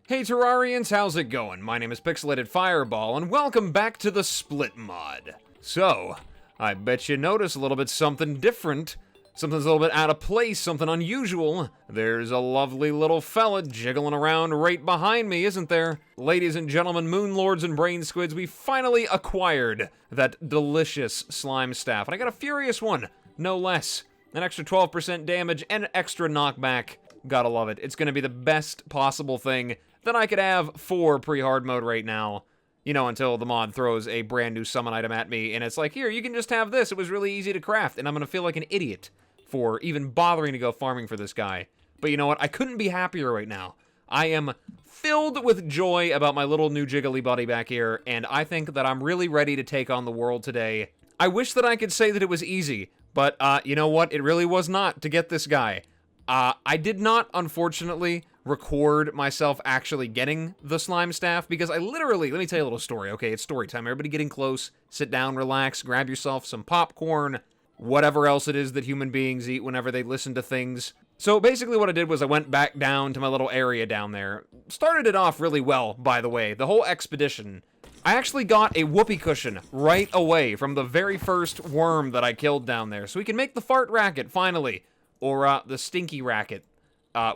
Hey Terrarians, how's it going? My name is Pixelated Fireball, and welcome back to the Split Mod. So, I bet you notice a little bit something different. Something's a little bit out of place, something unusual. There's a lovely little fella jiggling around right behind me, isn't there? Ladies and gentlemen, Moonlords and Brain Squids, we finally acquired that delicious slime staff. And I got a furious one, no less. An extra 12% damage and extra knockback. Gotta love it. It's gonna be the best possible thing that I could have for pre-hard mode right now. You know, until the mod throws a brand new summon item at me, and it's like, here, you can just have this. It was really easy to craft, and I'm gonna feel like an idiot for even bothering to go farming for this guy. But you know what? I couldn't be happier right now. I am filled with joy about my little new jiggly buddy back here, and I think that I'm really ready to take on the world today. I wish that I could say that it was easy, but you know what? It really was not to get this guy. I did not, unfortunately, record myself actually getting the slime staff, because I literally, let me tell you a little story, okay? It's story time. Everybody getting close, sit down, relax, grab yourself some popcorn, whatever else it is that human beings eat whenever they listen to things. So basically what I did was I went back down to my little area down there. Started it off really well, by the way, the whole expedition. I actually got a whoopee cushion right away from the very first worm that I killed down there, so we can make the fart racket, finally. Or, the stinky racket.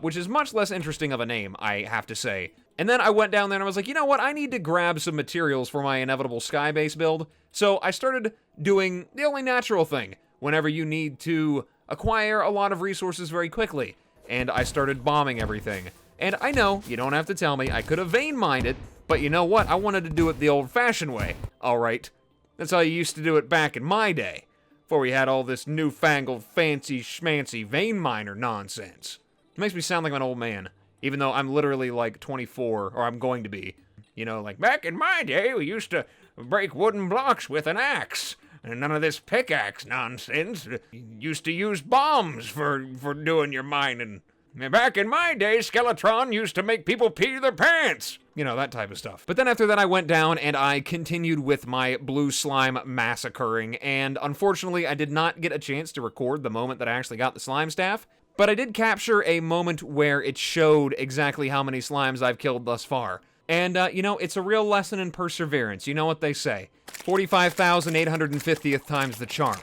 Which is much less interesting of a name, I have to say. And then I went down there and I was like, you know what, I need to grab some materials for my inevitable skybase build. So I started doing the only natural thing whenever you need to acquire a lot of resources very quickly. And I started bombing everything. And I know, you don't have to tell me, I could have vein-mined it, but you know what, I wanted to do it the old-fashioned way. Alright, that's how you used to do it back in my day, before we had all this newfangled fancy schmancy Veinminer nonsense. It makes me sound like an old man, even though I'm literally like 24, or I'm going to be. You know, like, back in my day, we used to break wooden blocks with an axe, and none of this pickaxe nonsense. You used to use bombs for doing your mining. Back in my day, Skeletron used to make people pee their pants. You know, that type of stuff. But then after that, I went down and I continued with my blue slime massacring, and unfortunately, I did not get a chance to record the moment that I actually got the slime staff. But I did capture a moment where it showed exactly how many slimes I've killed thus far. And, you know, it's a real lesson in perseverance. You know what they say. 45,850th time's the charm.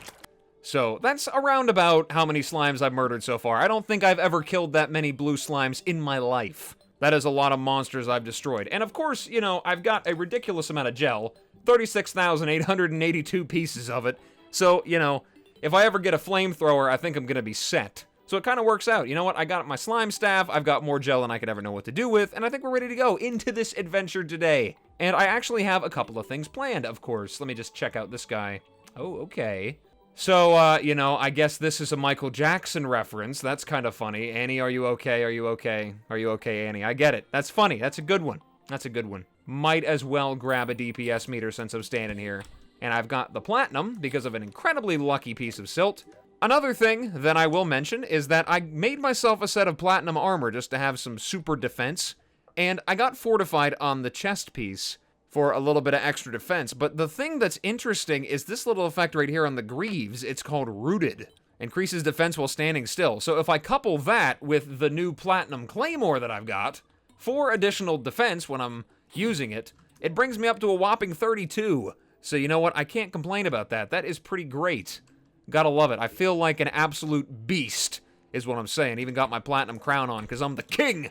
So, that's around about how many slimes I've murdered so far. I don't think I've ever killed that many blue slimes in my life. That is a lot of monsters I've destroyed. And of course, you know, I've got a ridiculous amount of gel. 36,882 pieces of it. So, you know, if I ever get a flamethrower, I think I'm gonna be set. So it kind of works out. You know what? I got my slime staff, I've got more gel than I could ever know what to do with, and I think we're ready to go into this adventure today. And I actually have a couple of things planned, of course. Let me just check out this guy. Oh, okay. So, you know, I guess this is a Michael Jackson reference. That's kind of funny. Annie, are you okay? Are you okay? Are you okay, Annie? I get it. That's funny. That's a good one. That's a good one. Might as well grab a DPS meter since I'm standing here. And I've got the platinum because of an incredibly lucky piece of silt. Another thing that I will mention is that I made myself a set of platinum armor just to have some super defense, and I got fortified on the chest piece for a little bit of extra defense, but the thing that's interesting is this little effect right here on the greaves. It's called Rooted. Increases defense while standing still. So if I couple that with the new platinum claymore that I've got, for additional defense when I'm using it, it brings me up to a whopping 32. So you know what? I can't complain about that. That is pretty great. Gotta love it. I feel like an absolute beast, is what I'm saying. Even got my platinum crown on, because I'm the king!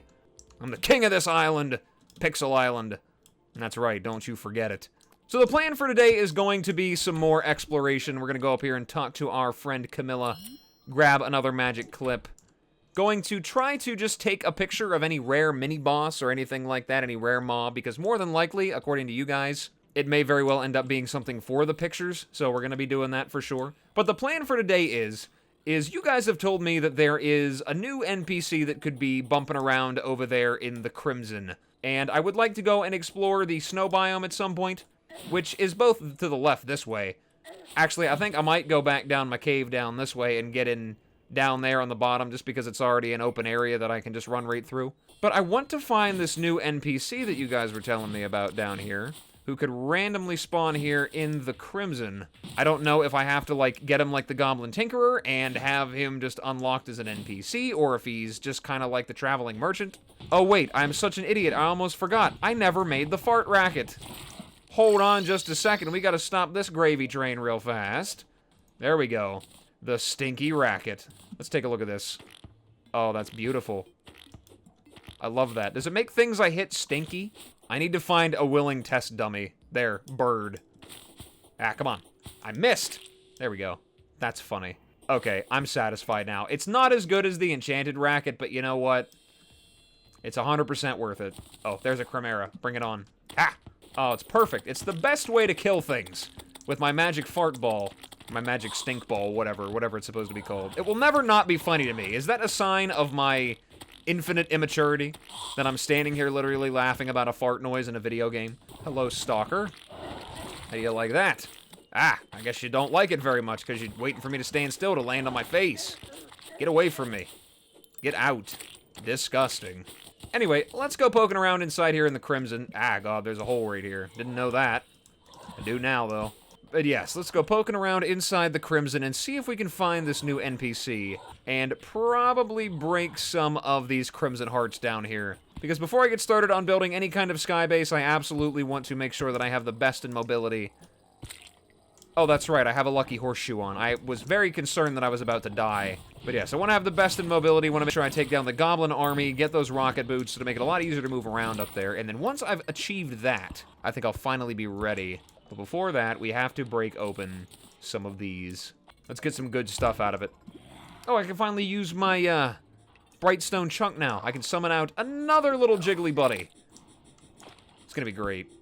I'm the king of this island, Pixel Island. And that's right, don't you forget it. So the plan for today is going to be some more exploration. We're gonna go up here and talk to our friend Camilla, grab another magic clip. Going to try to just take a picture of any rare mini-boss or anything like that, any rare mob, because more than likely, according to you guys, it may very well end up being something for the pictures, so we're going to be doing that for sure. But the plan for today is you guys have told me that there is a new NPC that could be bumping around over there in the Crimson. And I would like to go and explore the snow biome at some point, which is both to the left this way. Actually, I think I might go back down my cave down this way and get in down there on the bottom, just because it's already an open area that I can just run right through. But I want to find this new NPC that you guys were telling me about down here, who could randomly spawn here in the Crimson. I don't know if I have to, like, get him like the Goblin Tinkerer and have him just unlocked as an NPC, or if he's just kind of like the Traveling Merchant. Oh, wait, I'm such an idiot, I almost forgot. I never made the fart racket. Hold on just a second, we gotta stop this gravy train real fast. There we go. The stinky racket. Let's take a look at this. Oh, that's beautiful. I love that. Does it make things I hit stinky? I need to find a willing test dummy. There, bird. Ah, come on. I missed. There we go. That's funny. Okay, I'm satisfied now. It's not as good as the enchanted racket, but you know what? It's 100% worth it. Oh, there's a Chimera. Bring it on. Ah! Oh, it's perfect. It's the best way to kill things. With my magic fart ball. My magic stink ball, whatever it's supposed to be called. It will never not be funny to me. Is that a sign of my infinite immaturity? That I'm standing here literally laughing about a fart noise in a video game? Hello, stalker. How do you like that? Ah, I guess you don't like it very much because you're waiting for me to stand still to land on my face. Get away from me. Get out. Disgusting. Anyway, let's go poking around inside here in the Crimson. Ah, God, there's a hole right here. Didn't know that. I do now, though. But yes, let's go poking around inside the Crimson and see if we can find this new NPC. And probably break some of these Crimson Hearts down here. Because before I get started on building any kind of sky base, I absolutely want to make sure that I have the best in mobility. Oh, that's right, I have a lucky horseshoe on. I was very concerned that I was about to die. But yes, I want to have the best in mobility, want to make sure I take down the Goblin army, get those rocket boots to make it a lot easier to move around up there. And then once I've achieved that, I think I'll finally be ready. But before that, we have to break open some of these. Let's get some good stuff out of it. Oh, I can finally use my, Brightstone chunk now. I can summon out another little jiggly buddy. It's gonna be great.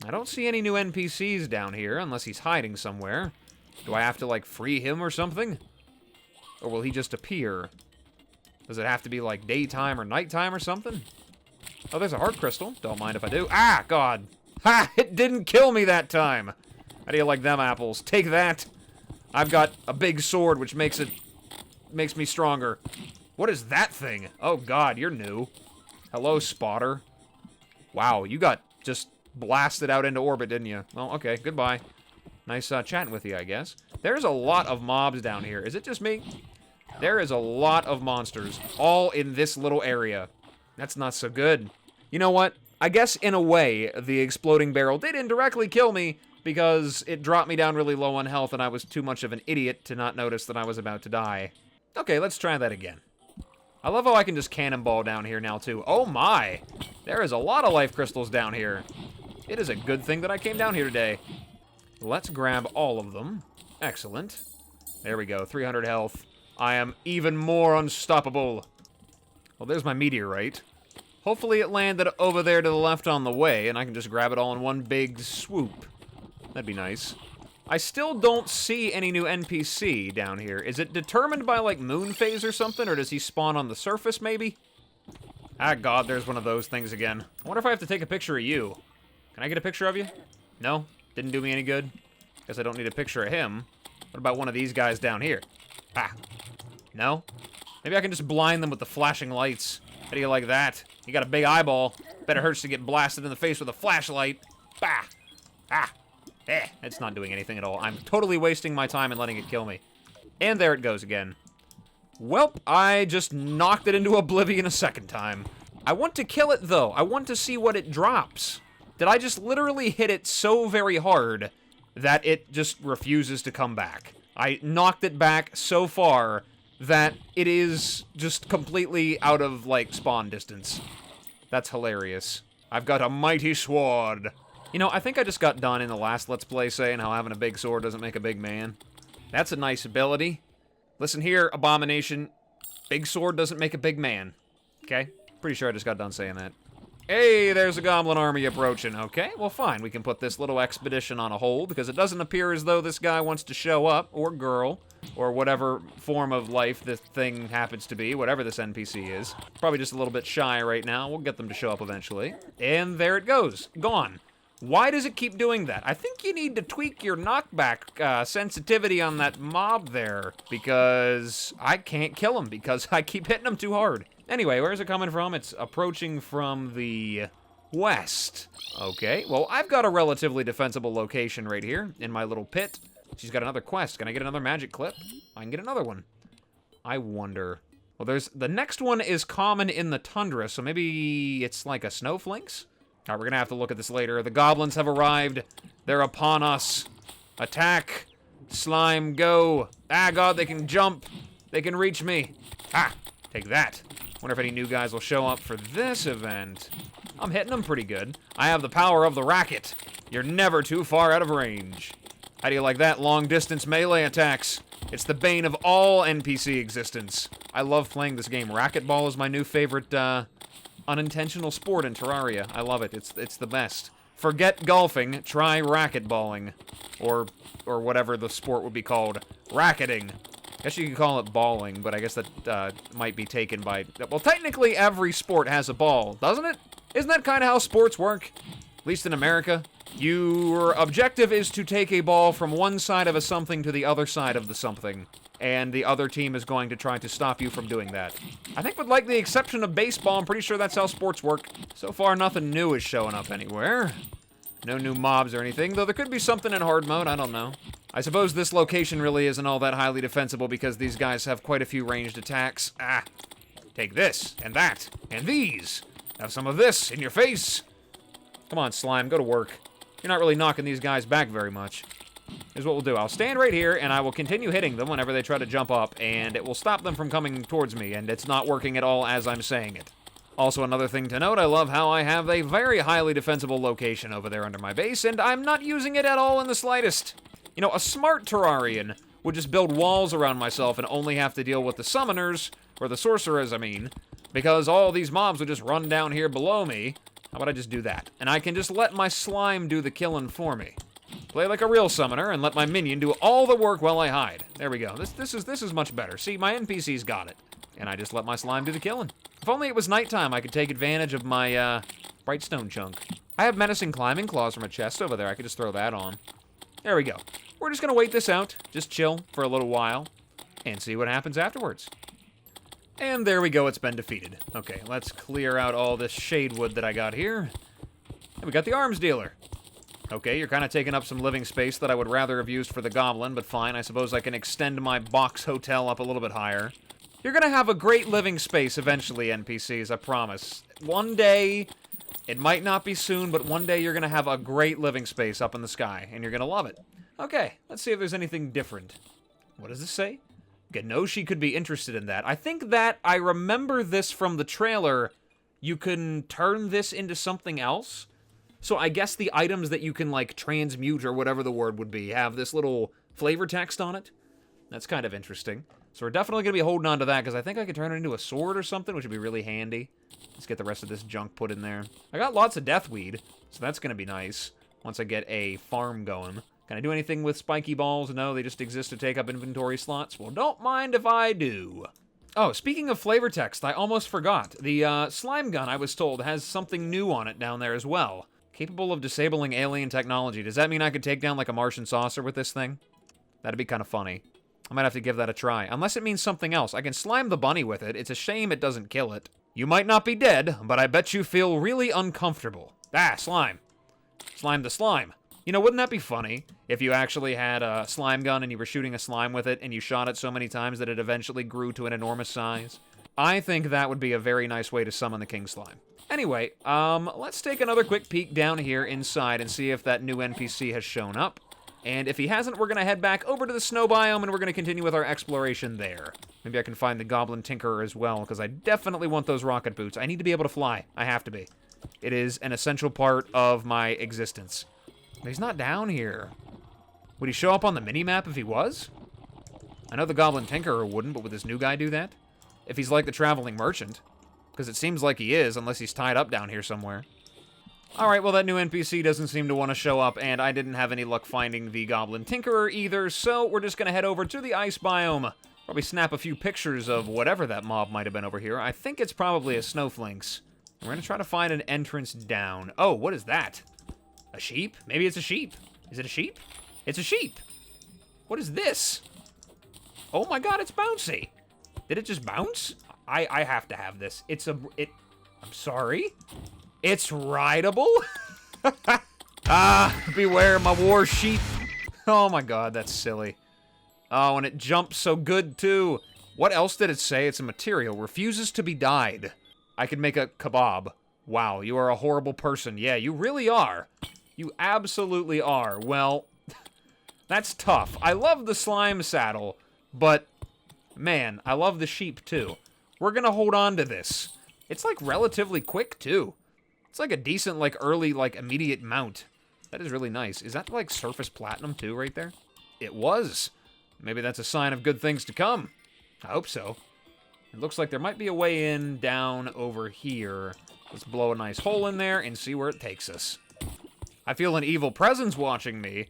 I don't see any new NPCs down here, unless he's hiding somewhere. Do I have to, like, free him or something? Or will he just appear? Does it have to be, like, daytime or nighttime or something? Oh, there's a heart crystal. Don't mind if I do. Ah, God! Ha! It didn't kill me that time! How do you like them apples? Take that! I've got a big sword, which makes me stronger. What is that thing? Oh, God, you're new. Hello, spotter. Wow, you got just blasted out into orbit, didn't you? Well, okay, goodbye. Nice chatting with you, I guess. There's a lot of mobs down here. Is it just me? There is a lot of monsters, all in this little area. That's not so good. You know what? I guess, in a way, the exploding barrel did indirectly kill me because it dropped me down really low on health and I was too much of an idiot to not notice that I was about to die. Okay, let's try that again. I love how I can just cannonball down here now, too. Oh, my! There is a lot of life crystals down here. It is a good thing that I came down here today. Let's grab all of them. Excellent. There we go, 300 health. I am even more unstoppable. Well, there's my meteorite. Hopefully it landed over there to the left on the way, and I can just grab it all in one big swoop. That'd be nice. I still don't see any new NPC down here. Is it determined by, like, moon phase or something, or does he spawn on the surface, maybe? Ah, God, there's one of those things again. I wonder if I have to take a picture of you. Can I get a picture of you? No? Didn't do me any good? Guess I don't need a picture of him. What about one of these guys down here? Ah. No? Maybe I can just blind them with the flashing lights. How do you like that? You got a big eyeball. Bet it hurts to get blasted in the face with a flashlight. Bah! Ah! It's not doing anything at all. I'm totally wasting my time and letting it kill me. And there it goes again. Welp, I just knocked it into oblivion a second time. I want to kill it, though. I want to see what it drops. Did I just literally hit it so very hard that it just refuses to come back? I knocked it back so far that it is just completely out of, like, spawn distance. That's hilarious. I've got a mighty sword. You know, I think I just got done in the last Let's Play saying how having a big sword doesn't make a big man. That's a nice ability. Listen here, Abomination. Big sword doesn't make a big man. Okay? Pretty sure I just got done saying that. Hey, there's a Goblin army approaching. Okay, well fine, we can put this little expedition on a hold, because it doesn't appear as though this guy wants to show up, or girl, or whatever form of life this thing happens to be, whatever this NPC is. Probably just a little bit shy right now. We'll get them to show up eventually. And there it goes. Gone. Why does it keep doing that? I think you need to tweak your knockback sensitivity on that mob there, because I can't kill him, because I keep hitting him too hard. Anyway, where's it coming from? It's approaching from the west. Okay, well, I've got a relatively defensible location right here in my little pit. She's got another quest. Can I get another magic clip? I can get another one. I wonder. Well, the next one is common in the tundra, so maybe it's like a snowflakes? All right, we're gonna have to look at this later. The goblins have arrived. They're upon us. Attack. Slime, go. Ah, God, they can jump. They can reach me. Ah, take that. Wonder if any new guys will show up for this event. I'm hitting them pretty good. I have the power of the racket. You're never too far out of range. How do you like that? Long-distance melee attacks. It's the bane of all NPC existence. I love playing this game. Racquetball is my new favorite, unintentional sport in Terraria. I love it. It's the best. Forget golfing. Try racquetballing. Or whatever the sport would be called. Racketing. I guess you could call it balling, but I guess that might be taken by... Well, technically every sport has a ball, doesn't it? Isn't that kind of how sports work? At least in America. Your objective is to take a ball from one side of a something to the other side of the something. And the other team is going to try to stop you from doing that. I think with, like, the exception of baseball, I'm pretty sure that's how sports work. So far, nothing new is showing up anywhere. No new mobs or anything, though there could be something in hard mode, I don't know. I suppose this location really isn't all that highly defensible because these guys have quite a few ranged attacks. Ah, take this, and that, and these. Have some of this in your face. Come on, slime, go to work. You're not really knocking these guys back very much. Here's what we'll do. I'll stand right here, and I will continue hitting them whenever they try to jump up, and it will stop them from coming towards me, and it's not working at all as I'm saying it. Also, another thing to note, I love how I have a very highly defensible location over there under my base, and I'm not using it at all in the slightest. You know, a smart Terrarian would just build walls around myself and only have to deal with the summoners, or the sorcerers, I mean, because all these mobs would just run down here below me. How about I just do that? And I can just let my slime do the killing for me. Play like a real summoner and let my minion do all the work while I hide. There we go. This is much better. See, my NPC's got it. And I just let my slime do the killing. If only it was nighttime, I could take advantage of my, bright stone chunk. I have menacing climbing claws from a chest over there. I could just throw that on. There we go. We're just gonna wait this out. Just chill for a little while. And see what happens afterwards. And there we go, it's been defeated. Okay, let's clear out all this shade wood that I got here. And we got the arms dealer. Okay, you're kind of taking up some living space that I would rather have used for the goblin, but fine, I suppose I can extend my box hotel up a little bit higher. You're gonna have a great living space eventually, NPCs, I promise. One day, it might not be soon, but one day you're gonna have a great living space up in the sky, and you're gonna love it. Okay, let's see if there's anything different. What does this say? Ganoshi could be interested in that. I think that I remember this from the trailer. You can turn this into something else. So I guess the items that you can, like, transmute or whatever the word would be have this little flavor text on it. That's kind of interesting. So we're definitely going to be holding on to that because I think I could turn it into a sword or something, which would be really handy. Let's get the rest of this junk put in there. I got lots of deathweed, so that's going to be nice once I get a farm going. Can I do anything with spiky balls? No, they just exist to take up inventory slots. Well, don't mind if I do. Oh, speaking of flavor text, I almost forgot. The slime gun, I was told, has something new on it down there as well. Capable of disabling alien technology. Does that mean I could take down like a Martian saucer with this thing? That'd be kind of funny. I might have to give that a try. Unless it means something else. I can slime the bunny with it. It's a shame it doesn't kill it. You might not be dead, but I bet you feel really uncomfortable. Ah, slime. Slime the slime. You know, wouldn't that be funny if you actually had a slime gun and you were shooting a slime with it and you shot it so many times that it eventually grew to an enormous size? I think that would be a very nice way to summon the king slime. Anyway, let's take another quick peek down here inside and see if that new NPC has shown up. And if he hasn't, we're going to head back over to the snow biome and we're going to continue with our exploration there. Maybe I can find the Goblin Tinkerer as well, because I definitely want those rocket boots. I need to be able to fly. I have to be. It is an essential part of my existence. But he's not down here. Would he show up on the mini-map if he was? I know the Goblin Tinkerer wouldn't, but would this new guy do that? If he's like the traveling merchant. Because it seems like he is, unless he's tied up down here somewhere. Alright, well that new NPC doesn't seem to want to show up, and I didn't have any luck finding the Goblin Tinkerer either, so we're just going to head over to the ice biome. Probably snap a few pictures of whatever that mob might have been over here. I think it's probably a snowflakes. We're going to try to find an entrance down. Oh, what is that? A sheep? Maybe it's a sheep. Is it a sheep? It's a sheep. What is this? Oh my god, it's bouncy. Did it just bounce? I have to have this. I'm sorry. It's rideable? Ah, beware my war sheep. Oh my god, that's silly. Oh, and it jumps so good, too. What else did it say? It's a material. Refuses to be dyed. I could make a kebab. Wow, you are a horrible person. Yeah, you really are. You absolutely are. Well, that's tough. I love the slime saddle, but, man, I love the sheep, too. We're gonna hold on to this. It's, like, relatively quick, too. It's, like, a decent, like, early, like, immediate mount. That is really nice. Is that, like, surface platinum, too, right there? It was. Maybe that's a sign of good things to come. I hope so. It looks like there might be a way in down over here. Let's blow a nice hole in there and see where it takes us. I feel an evil presence watching me.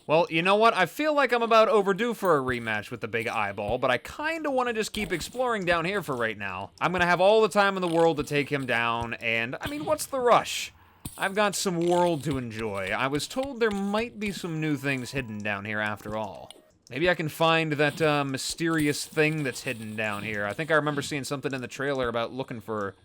Well, you know what? I feel like I'm about overdue for a rematch with the big eyeball, but I kind of want to just keep exploring down here for right now. I'm going to have all the time in the world to take him down, and, I mean, what's the rush? I've got some world to enjoy. I was told there might be some new things hidden down here after all. Maybe I can find that mysterious thing that's hidden down here. I think I remember seeing something in the trailer about looking for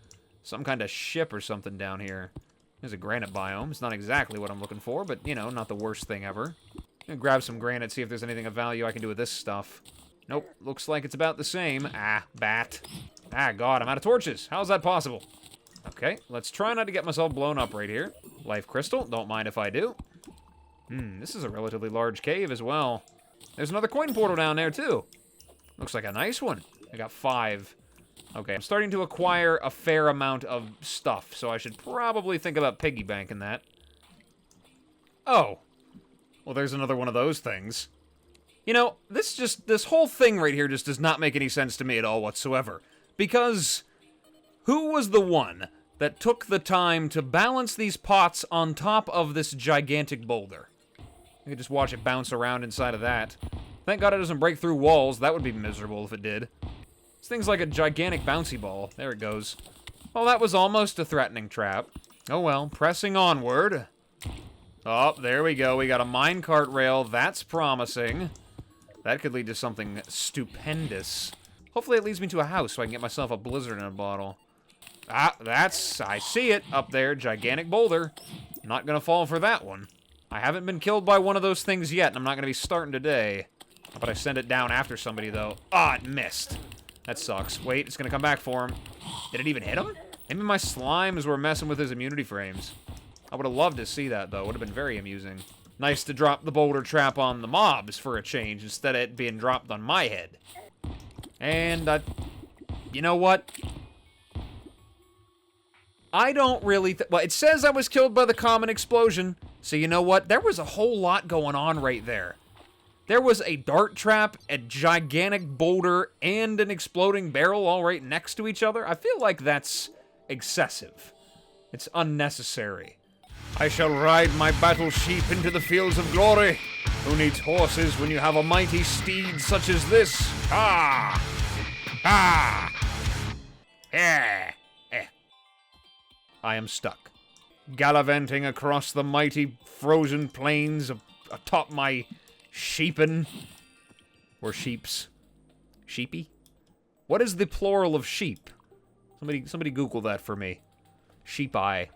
some kind of ship or something down here. There's a granite biome. It's not exactly what I'm looking for, but, you know, not the worst thing ever. I'm gonna grab some granite, see if there's anything of value I can do with this stuff. Nope, looks like it's about the same. Ah, bat. Ah, God, I'm out of torches. How is that possible? Okay, let's try not to get myself blown up right here. Life crystal, don't mind if I do. This is a relatively large cave as well. There's another coin portal down there, too. Looks like a nice one. I got 5. Okay, I'm starting to acquire a fair amount of stuff, so I should probably think about piggy banking that. Oh. Well, there's another one of those things. You know, this whole thing right here just does not make any sense to me at all whatsoever. Because who was the one that took the time to balance these pots on top of this gigantic boulder? You could just watch it bounce around inside of that. Thank God it doesn't break through walls. That would be miserable if it did. This thing's like a gigantic bouncy ball. There it goes. Well, that was almost a threatening trap. Oh well, pressing onward. Oh, there we go. We got a minecart rail. That's promising. That could lead to something stupendous. Hopefully it leads me to a house so I can get myself a blizzard in a bottle. Ah, I see it up there. Gigantic boulder. Not gonna fall for that one. I haven't been killed by one of those things yet, and I'm not gonna be starting today. How about I send it down after somebody, though? Ah, it missed. That sucks. Wait, it's gonna come back for him. Did it even hit him? Maybe my slimes were messing with his immunity frames. I would have loved to see that, though. Would have been very amusing. Nice to drop the boulder trap on the mobs for a change, instead of it being dropped on my head. And, you know what? I don't really... well, it says I was killed by the common explosion. So you know what? There was a whole lot going on right there. There was a dart trap, a gigantic boulder, and an exploding barrel all right next to each other. I feel like that's excessive. It's unnecessary. I shall ride my battle sheep into the fields of glory. Who needs horses when you have a mighty steed such as this? Ah! Ah! Eh! Eh. I am stuck. Gallivanting across the mighty frozen plains atop my sheepen. Or sheeps. Sheepy? What is the plural of sheep? Somebody Google that for me. Sheep-eye.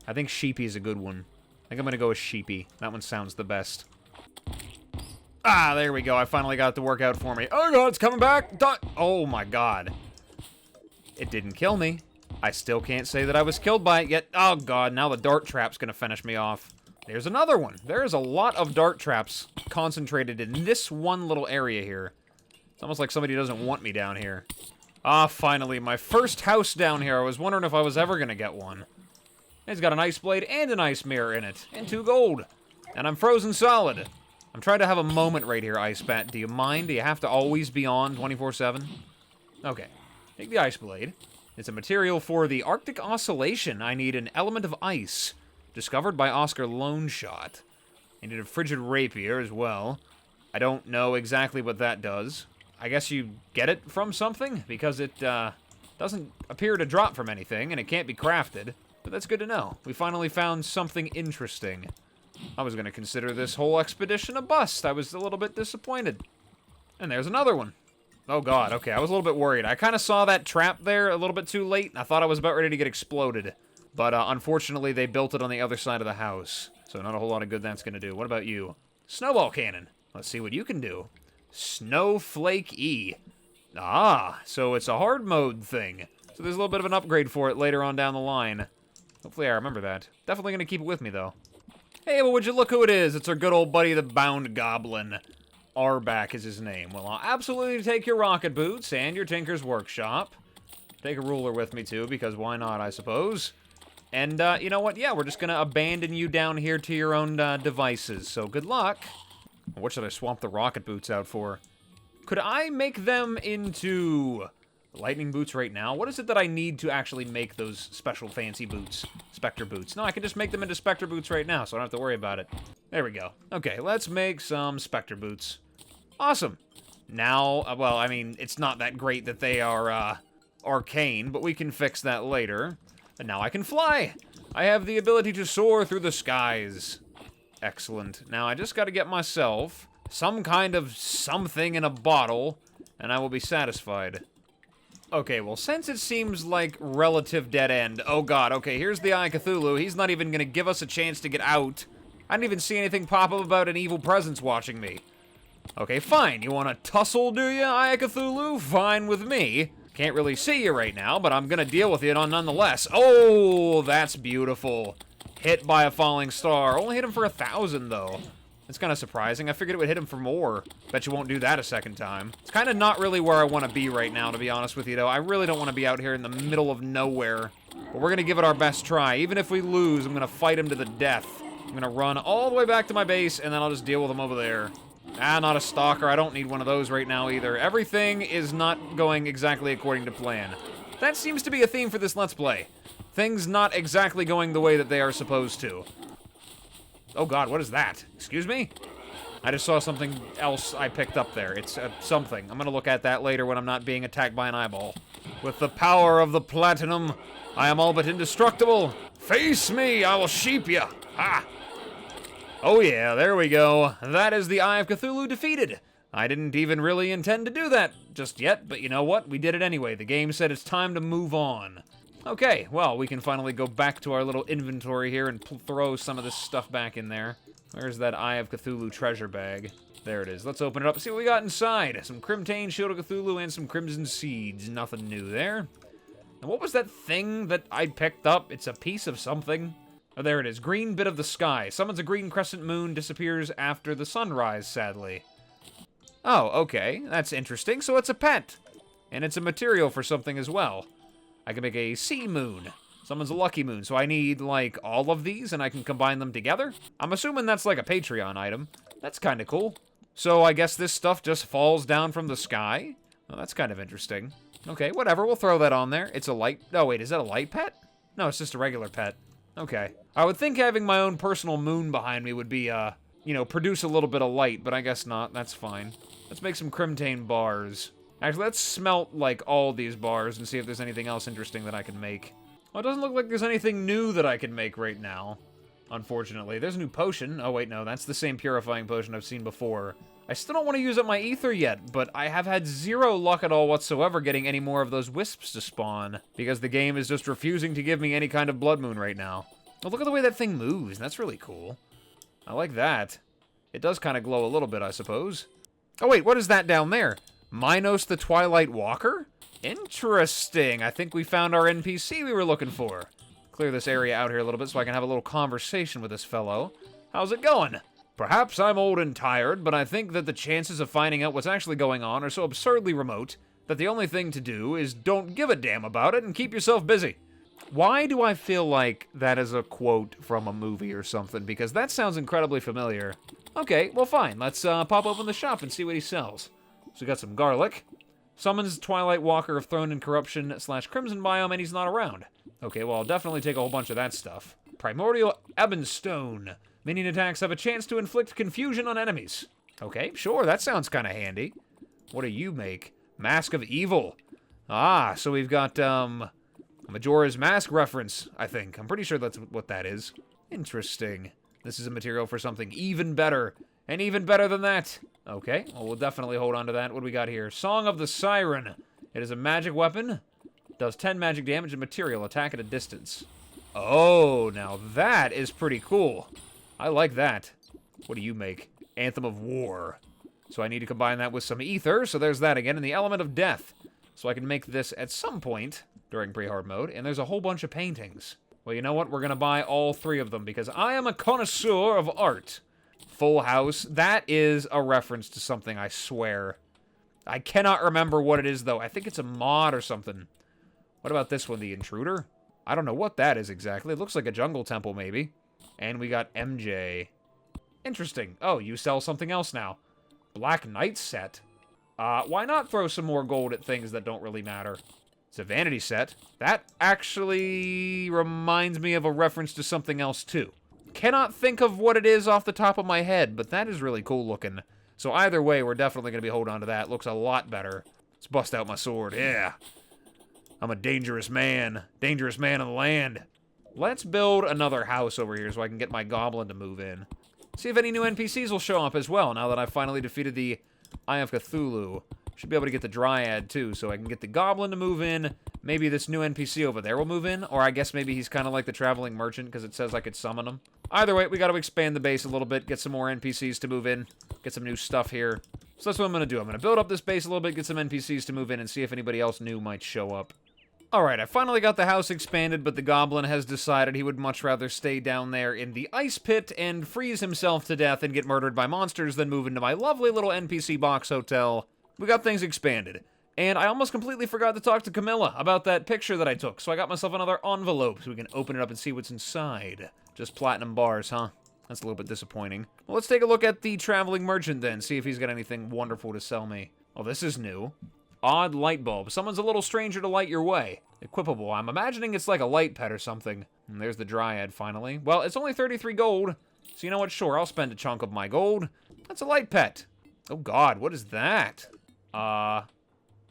I think sheepy is a good one. I think I'm gonna go with sheepy. That one sounds the best. Ah, there we go. I finally got it to work out for me. Oh god, it's coming back! Oh my god. It didn't kill me. I still can't say that I was killed by it yet. Oh god, now the dart trap's gonna finish me off. There's another one. There's a lot of dart traps concentrated in this one little area here. It's almost like somebody doesn't want me down here. Ah, finally, my first house down here. I was wondering if I was ever gonna get one. It's got an ice blade and an ice mirror in it, and 2 gold. And I'm frozen solid. I'm trying to have a moment right here, Ice Bat. Do you mind? Do you have to always be on 24/7? Okay, take the ice blade. It's a material for the Arctic Oscillation. I need an element of ice, discovered by Oscar Loneshot. I need a frigid rapier as well. I don't know exactly what that does. I guess you get it from something, because it doesn't appear to drop from anything, and it can't be crafted. But that's good to know. We finally found something interesting. I was going to consider this whole expedition a bust. I was a little bit disappointed. And there's another one. Oh god, okay, I was a little bit worried. I kind of saw that trap there a little bit too late, and I thought I was about ready to get exploded. But unfortunately, they built it on the other side of the house. So not a whole lot of good that's going to do. What about you? Snowball cannon. Let's see what you can do. Snowflake E. Ah, so it's a hard mode thing. So there's a little bit of an upgrade for it later on down the line. Hopefully I remember that. Definitely going to keep it with me, though. Hey, well, would you look who it is? It's our good old buddy, the Bound Goblin. Arback is his name. Well, I'll absolutely take your rocket boots and your Tinker's Workshop. Take a ruler with me, too, because why not, I suppose. And, you know what? Yeah, we're just going to abandon you down here to your own devices. So good luck. What should I swap the rocket boots out for? Could I make them into lightning boots right now? What is it that I need to actually make those special fancy boots? Spectre boots. No, I can just make them into Spectre boots right now, so I don't have to worry about it. There we go. Okay, let's make some Spectre boots. Awesome. Now, well, I mean, it's not that great that they are, arcane, but we can fix that later. And now I can fly! I have the ability to soar through the skies. Excellent. Now I just gotta get myself some kind of something in a bottle, and I will be satisfied. Okay, well, since it seems like relative dead end... Oh god, okay, here's the Eye of Cthulhu. He's not even gonna give us a chance to get out. I didn't even see anything pop up about an evil presence watching me. Okay, fine. You wanna tussle, do you, Eye of Cthulhu? Fine with me. Can't really see you right now, but I'm gonna deal with it nonetheless. Oh, that's beautiful. Hit by a falling star. Only hit him for 1,000, though. It's kind of surprising. I figured it would hit him for more. Bet you won't do that a second time. It's kind of not really where I want to be right now, to be honest with you, though. I really don't want to be out here in the middle of nowhere. But we're gonna give it our best try. Even if we lose, I'm gonna fight him to the death. I'm gonna run all the way back to my base, and then I'll just deal with him over there. Ah, not a stalker. I don't need one of those right now either. Everything is not going exactly according to plan. That seems to be a theme for this Let's Play. Things not exactly going the way that they are supposed to. Oh god, what is that? Excuse me? I just saw something else I picked up there. It's something. I'm gonna look at that later when I'm not being attacked by an eyeball. With the power of the platinum, I am all but indestructible. Face me, I will sheep ya. Ha! Oh yeah, there we go. That is the Eye of Cthulhu defeated. I didn't even really intend to do that just yet, but you know what? We did it anyway. The game said it's time to move on. Okay, well, we can finally go back to our little inventory here and throw some of this stuff back in there. Where's that Eye of Cthulhu treasure bag? There it is. Let's open it up and see what we got inside. Some Crimtane, Shield of Cthulhu, and some Crimson Seeds. Nothing new there. And what was that thing that I picked up? It's a piece of something. Oh, there it is. Green bit of the sky. Summons a green crescent moon, disappears after the sunrise, sadly. Oh, okay. That's interesting. So it's a pet. And it's a material for something as well. I can make a sea moon. Summons a lucky moon. So I need, like, all of these, and I can combine them together? I'm assuming that's like a Patreon item. That's kind of cool. So I guess this stuff just falls down from the sky? Well, that's kind of interesting. Okay, whatever. We'll throw that on there. It's a light... Oh, wait. Is that a light pet? No, it's just a regular pet. Okay. I would think having my own personal moon behind me would be, you know, produce a little bit of light, but I guess not. That's fine. Let's make some Crimtane bars. Actually, let's smelt, like, all these bars and see if there's anything else interesting that I can make. Well, it doesn't look like there's anything new that I can make right now, unfortunately. There's a new potion. Oh, wait, no. That's the same purifying potion I've seen before. I still don't want to use up my ether yet, but I have had zero luck at all whatsoever getting any more of those wisps to spawn, because the game is just refusing to give me any kind of blood moon right now. Oh, look at the way that thing moves. That's really cool. I like that. It does kind of glow a little bit, I suppose. Oh, wait, what is that down there? Minos the Twilight Walker? Interesting. I think we found our NPC we were looking for. Clear this area out here a little bit so I can have a little conversation with this fellow. How's it going? Perhaps I'm old and tired, but I think that the chances of finding out what's actually going on are so absurdly remote that the only thing to do is don't give a damn about it and keep yourself busy. Why do I feel like that is a quote from a movie or something? Because that sounds incredibly familiar. Okay, well fine. Let's pop open the shop and see what he sells. So we got some garlic. Summons Twilight Walker of Throne and Corruption / Crimson Biome, and he's not around. Okay, well I'll definitely take a whole bunch of that stuff. Primordial Ebonstone. Minion attacks have a chance to inflict confusion on enemies. Okay, sure, that sounds kind of handy. What do you make? Mask of Evil. Ah, so we've got, a Majora's Mask reference, I think. I'm pretty sure that's what that is. Interesting. This is a material for something even better. And even better than that. Okay, well, we'll definitely hold on to that. What do we got here? Song of the Siren. It is a magic weapon. Does 10 magic damage and material. Attack at a distance. Oh, now that is pretty cool. I like that. What do you make? Anthem of War. So I need to combine that with some ether, so there's that again, and the element of death. So I can make this at some point during pre-hard mode, and there's a whole bunch of paintings. Well, you know what? We're going to buy all 3 of them, because I am a connoisseur of art. Full House. That is a reference to something, I swear. I cannot remember what it is, though. I think it's a mod or something. What about this one? The Intruder? I don't know what that is exactly. It looks like a jungle temple, maybe. And we got MJ. Interesting. Oh, you sell something else now. Black Knight set. Why not throw some more gold at things that don't really matter? It's a vanity set. That actually reminds me of a reference to something else, too. Cannot think of what it is off the top of my head, but that is really cool looking. So either way, we're definitely going to be holding on to that. Looks a lot better. Let's bust out my sword. Yeah. I'm a dangerous man. Dangerous man of the land. Let's build another house over here so I can get my Goblin to move in. See if any new NPCs will show up as well, now that I've finally defeated the Eye of Cthulhu. Should be able to get the Dryad, too, so I can get the Goblin to move in. Maybe this new NPC over there will move in, or I guess maybe he's kind of like the Traveling Merchant, because it says I could summon him. Either way, we got to expand the base a little bit, get some more NPCs to move in, get some new stuff here. So that's what I'm going to do. I'm going to build up this base a little bit, get some NPCs to move in, and see if anybody else new might show up. Alright, I finally got the house expanded, but the Goblin has decided he would much rather stay down there in the ice pit and freeze himself to death and get murdered by monsters than move into my lovely little NPC box hotel. We got things expanded. And I almost completely forgot to talk to Camilla about that picture that I took, so I got myself another envelope so we can open it up and see what's inside. Just platinum bars, huh? That's a little bit disappointing. Well, let's take a look at the Traveling Merchant then, see if he's got anything wonderful to sell me. Oh, this is new. Odd light bulb. Someone's a little stranger to light your way. Equipable. I'm imagining it's like a light pet or something. And there's the Dryad, finally. Well, it's only 33 gold. So you know what? Sure, I'll spend a chunk of my gold. That's a light pet. Oh, God. What is that?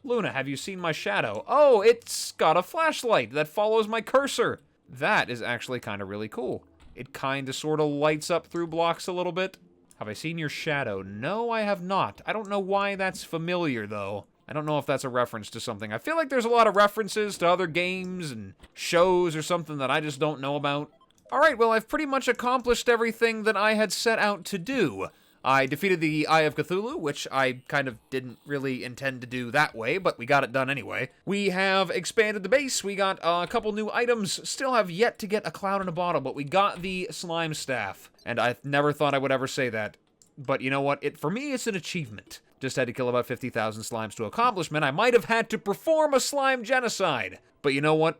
Luna, have you seen my shadow? Oh, it's got a flashlight that follows my cursor. That is actually kind of really cool. It kind of sort of lights up through blocks a little bit. Have I seen your shadow? No, I have not. I don't know why that's familiar, though. I don't know if that's a reference to something. I feel like there's a lot of references to other games and shows or something that I just don't know about. Alright, well, I've pretty much accomplished everything that I had set out to do. I defeated the Eye of Cthulhu, which I kind of didn't really intend to do that way, but we got it done anyway. We have expanded the base, we got a couple new items, still have yet to get a cloud in a bottle, but we got the slime staff. And I never thought I would ever say that. But you know what? For me, it's an achievement. Just had to kill about 50,000 slimes to accomplishment. I might have had to perform a slime genocide. But you know what?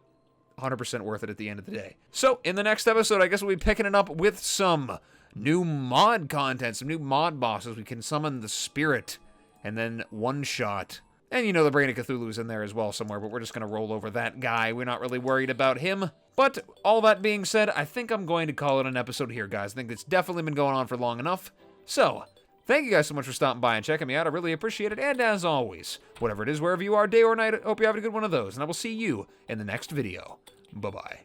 100% worth it at the end of the day. So, in the next episode, I guess we'll be picking it up with some new mod content, some new mod bosses. We can summon the Spirit, and then one-shot. And you know the Brain of Cthulhu's in there as well somewhere, but we're just going to roll over that guy. We're not really worried about him. But, all that being said, I think I'm going to call it an episode here, guys. I think it's definitely been going on for long enough. So, thank you guys so much for stopping by and checking me out. I really appreciate it. And as always, whatever it is, wherever you are, day or night, I hope you have a good one of those. And I will see you in the next video. Bye-bye.